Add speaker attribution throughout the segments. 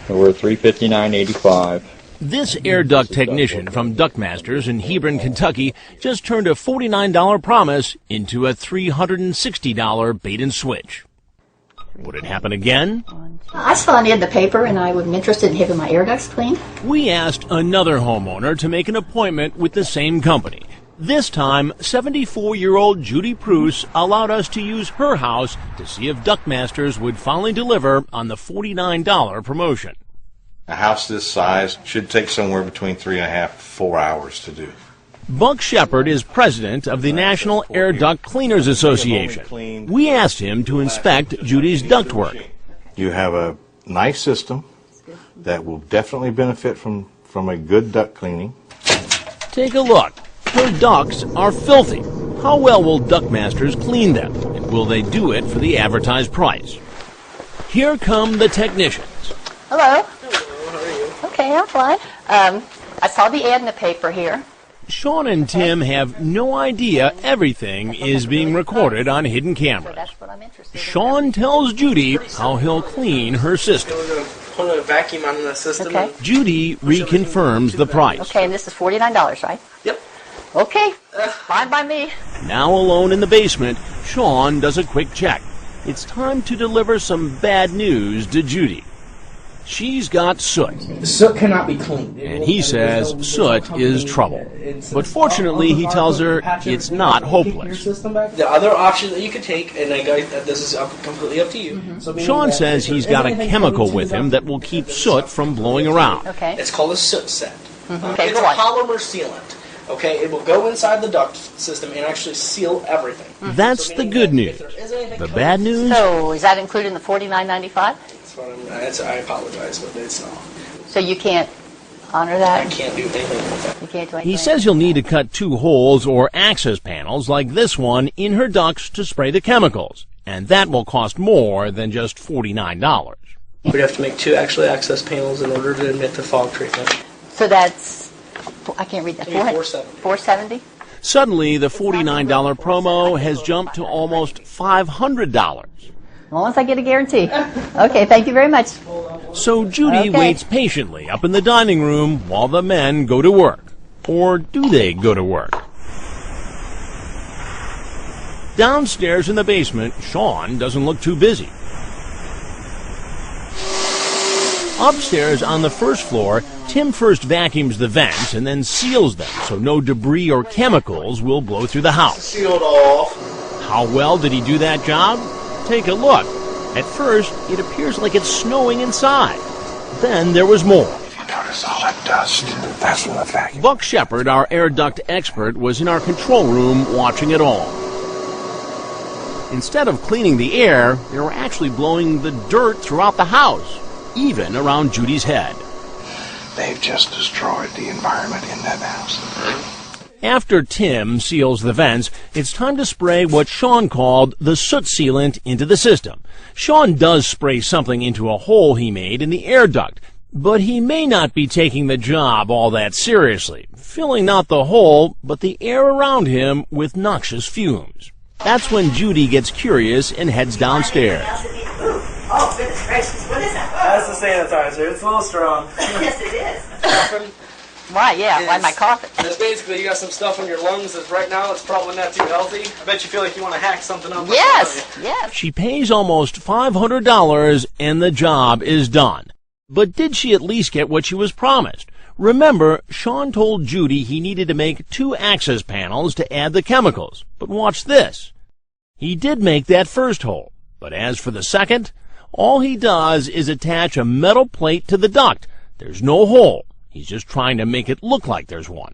Speaker 1: We're $359.85.
Speaker 2: This air duct technician from Duct Masters in Hebron, Kentucky, just turned a $49 promise into a $360 bait and switch. Would it happen again?
Speaker 3: I saw an ad in the paper and I was interested in having my air ducts cleaned.
Speaker 2: We asked another homeowner to make an appointment with the same company. This time, 74-year-old Judy Pruce allowed us to use her house to see if Duct Masters would finally deliver on the $49 promotion.
Speaker 4: A house this size should take somewhere between 3.5 to 4 hours to do.
Speaker 2: Buck Shepard is president of the National Air Duct Cleaners Association. We asked him to inspect Judy's ductwork.
Speaker 4: You have a nice system that will definitely benefit from a good duct cleaning.
Speaker 2: Take a look. Her ducts are filthy. How well will Duct Masters clean them? And will they do it for the advertised price? Here come the technicians.
Speaker 3: Hello.
Speaker 5: Hello, how are you?
Speaker 3: Okay, I'm fine. I saw the ad in the paper here.
Speaker 2: Sean and Tim have no idea everything is being recorded on hidden cameras.
Speaker 3: That's what I'm interested in.
Speaker 2: Sean tells Judy how he'll clean her system.
Speaker 5: We're going to put a vacuum on the system.
Speaker 3: Okay.
Speaker 2: Judy reconfirms the price.
Speaker 3: Okay, and this is $49, right?
Speaker 5: Yep.
Speaker 3: Okay, fine by me.
Speaker 2: Now alone in the basement, Sean does a quick check. It's time to deliver some bad news to Judy. She's got soot.
Speaker 5: Soot cannot be cleaned.
Speaker 2: And he says soot is trouble. But fortunately, he tells her it's not hopeless.
Speaker 5: The other option that you could take, and this is completely up to you.
Speaker 2: Sean says he's got a chemical with him that will keep soot from blowing around.
Speaker 3: Okay.
Speaker 5: It's called a soot set.
Speaker 3: Okay,
Speaker 5: It's
Speaker 3: go
Speaker 5: a
Speaker 3: on.
Speaker 5: polymer sealant. Okay, it will go inside the duct system and actually seal everything.
Speaker 2: That's the good news. The bad news?
Speaker 3: So, is that included in the $49.95?
Speaker 5: I apologize, but it's not.
Speaker 3: So you can't honor
Speaker 5: I
Speaker 3: that?
Speaker 5: can't do anything with that.
Speaker 3: You can't do anything?
Speaker 2: He says you'll need to cut 2 holes or access panels like this one in her ducts to spray the chemicals. And that will cost more than just $49.
Speaker 5: We'd have to make 2 actually access panels in order to admit the fog treatment.
Speaker 3: So that's, I can't read that.
Speaker 5: $470.
Speaker 3: $470?
Speaker 2: Suddenly, the $49 promo has jumped to almost $500.
Speaker 3: As long as I get a guarantee. Okay, thank you very much.
Speaker 2: So Judy
Speaker 3: Okay.
Speaker 2: waits patiently up in the dining room while the men go to work. Or do they go to work? Downstairs in the basement, Sean doesn't look too busy. Upstairs on the first floor, Tim first vacuums the vents and then seals them so no debris or chemicals will blow through the house.
Speaker 5: Sealed off.
Speaker 2: How well did he do that job? Take a look. At first, it appears like it's snowing inside. Then there was more.
Speaker 4: If you notice all that dust, that's from the vacuum.
Speaker 2: Buck Shepard, our air duct expert, was in our control room watching it all. Instead of cleaning the air, they were actually blowing the dirt throughout the house, even around Judy's head.
Speaker 4: They've just destroyed the environment in that house.
Speaker 2: After Tim seals the vents, it's time to spray what Sean called the soot sealant into the system. Sean does spray something into a hole he made in the air duct, but he may not be taking the job all that seriously, filling not the hole, but the air around him with noxious fumes. That's when Judy gets curious and heads downstairs.
Speaker 6: Oh, goodness gracious, what is that?
Speaker 5: That's the sanitizer. It's a little strong.
Speaker 6: Yes, it is.
Speaker 3: Why, yeah, why am I coughing?
Speaker 5: It's basically you got some stuff in your lungs that right now it's probably not too healthy. I bet you feel like you want to hack something up.
Speaker 3: Yes, yes.
Speaker 2: She pays almost $500 and the job is done. But did she at least get what she was promised? Remember, Sean told Judy he needed to make 2 access panels to add the chemicals. But watch this. He did make that first hole. But as for the second, all he does is attach a metal plate to the duct. There's no hole. He's just trying to make it look like there's one.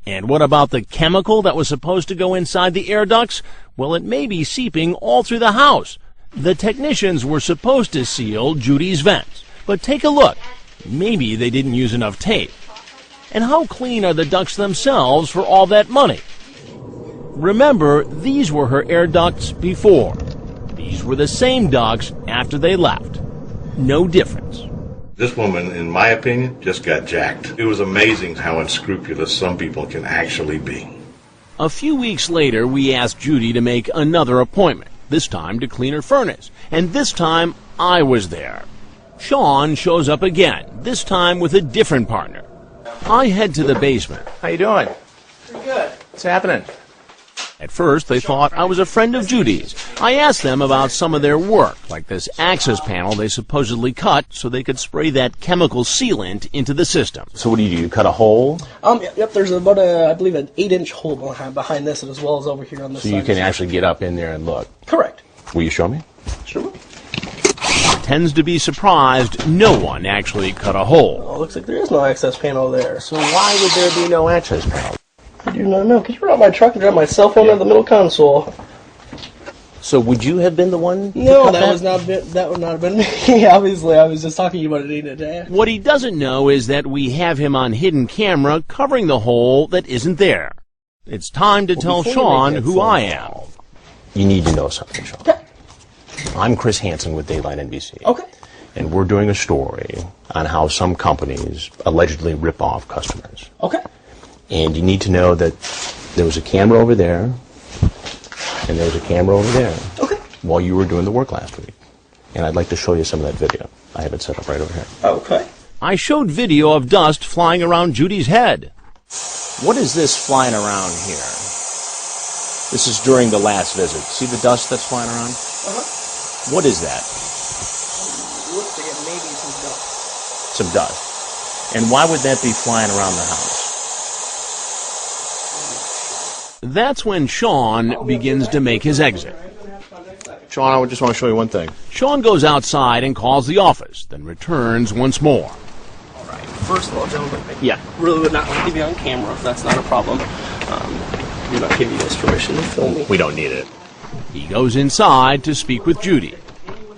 Speaker 2: And what about the chemical that was supposed to go inside the air ducts? Well, it may be seeping all through the house. The technicians were supposed to seal Judy's vents. But take a look. Maybe they didn't use enough tape. And how clean are the ducts themselves for all that money? Remember, these were her air ducts before. These were the same ducts after they left. No difference.
Speaker 4: This woman, in my opinion, just got jacked. It was amazing how unscrupulous some people can actually be.
Speaker 2: A few weeks later, we asked Judy to make another appointment, this time to clean her furnace. And this time, I was there. Sean shows up again, this time with a different partner. I head to the basement.
Speaker 7: How you doing?
Speaker 5: Pretty good.
Speaker 7: What's happening?
Speaker 2: At first, they thought I was a friend of Judy's. I asked them about some of their work, like this access panel they supposedly cut so they could spray that chemical sealant into the system.
Speaker 7: So what do? You cut a hole
Speaker 5: Yep, there's about I believe an 8-inch hole behind this, as well as over here on this
Speaker 7: so
Speaker 5: side.
Speaker 7: you can actually get up in there and look.
Speaker 5: Correct.
Speaker 7: Will you show me?
Speaker 5: Sure.
Speaker 2: Tends to be surprised no one actually cut a hole.
Speaker 5: Oh, looks like there is no access panel there.
Speaker 7: So why would there be no access panel?
Speaker 5: I do not know. Could you run out my truck and drop my cell phone in the middle console?
Speaker 7: So would you have been the one?
Speaker 5: No, that would not have been me. Obviously, I was just talking about it in a day.
Speaker 2: What he doesn't know is that we have him on hidden camera covering the hole that isn't there. It's time to tell Sean who I am.
Speaker 7: You need to know something, Sean.
Speaker 5: Okay.
Speaker 7: I'm Chris Hansen with Dateline NBC.
Speaker 5: Okay.
Speaker 7: And we're doing a story on how some companies allegedly rip off customers.
Speaker 5: Okay.
Speaker 7: And you need to know that there was a camera over there, and there was a camera over there.
Speaker 5: Okay.
Speaker 7: While you were doing the work last week. And I'd like to show you some of that video. I have it set up right over here.
Speaker 5: Okay.
Speaker 2: I showed video of dust flying around Judy's head.
Speaker 7: What is this flying around here? This is during the last visit. See the dust that's flying around?
Speaker 5: Uh-huh.
Speaker 7: What is that?
Speaker 5: Looks like it may be some dust.
Speaker 7: Some dust. And why would that be flying around the house?
Speaker 2: That's when Sean begins to make his exit.
Speaker 7: Sean, I just want to show you one thing.
Speaker 2: Sean goes outside and calls the office, then returns once more.
Speaker 5: All right. First of all, gentlemen, I
Speaker 7: Yeah.
Speaker 5: really would not want to be on camera if that's not a problem. Do not give you guys permission to film me.
Speaker 7: We don't need it.
Speaker 2: He goes inside to speak with Judy.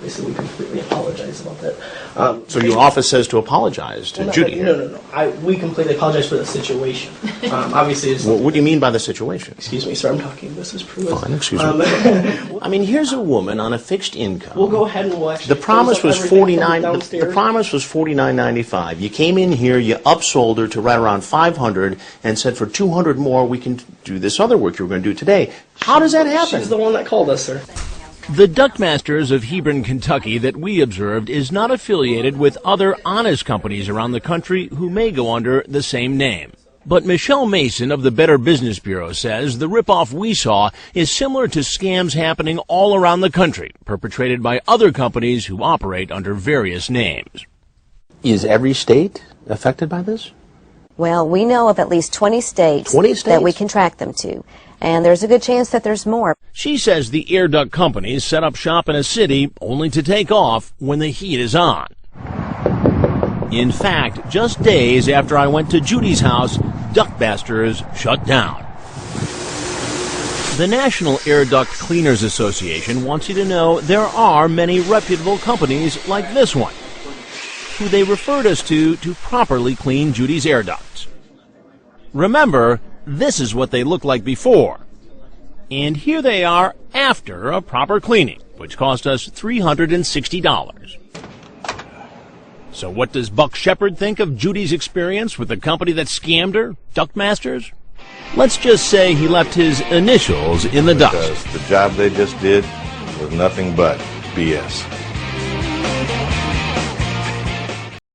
Speaker 5: Basically, we completely apologize about that.
Speaker 7: So your office says to apologize to Judy.
Speaker 5: No. We completely apologize for the situation. Obviously, it's...
Speaker 7: What do you mean by the situation?
Speaker 5: Excuse me, sir, I'm talking. This is Pruitt.
Speaker 7: Fine, excuse me. I mean, here's a woman on a fixed income.
Speaker 5: We'll go ahead and we'll actually...
Speaker 7: The promise was
Speaker 5: close up everything
Speaker 7: $49.
Speaker 5: downstairs.
Speaker 7: The promise was $49.95. You came in here, you upsold her to right around $500, and said for $200 more we can do this other work you were going to do today. How does that happen?
Speaker 5: She's the one that called us, sir.
Speaker 2: The Duct Masters of Hebron, Kentucky that we observed is not affiliated with other honest companies around the country who may go under the same name. But Michelle Mason of the Better Business Bureau says the ripoff we saw is similar to scams happening all around the country, perpetrated by other companies who operate under various names.
Speaker 7: Is every state affected by this?
Speaker 8: Well, we know of at least 20 states,
Speaker 7: 20 states?
Speaker 8: that we can track them to. And there's a good chance that there's more.
Speaker 2: She says the air duct companies set up shop in a city only to take off when the heat is on. In fact, just days after I went to Judy's house, Duct Masters shut down. The National Air Duct Cleaners Association wants you to know there are many reputable companies like this one, who they referred us to properly clean Judy's air ducts. Remember, this is what they looked like before. And here they are after a proper cleaning, which cost us $360. So what does Buck Shepard think of Judy's experience with the company that scammed her, Duct Masters? Let's just say he left his initials in the dust.
Speaker 4: Because the job they just did was nothing but BS.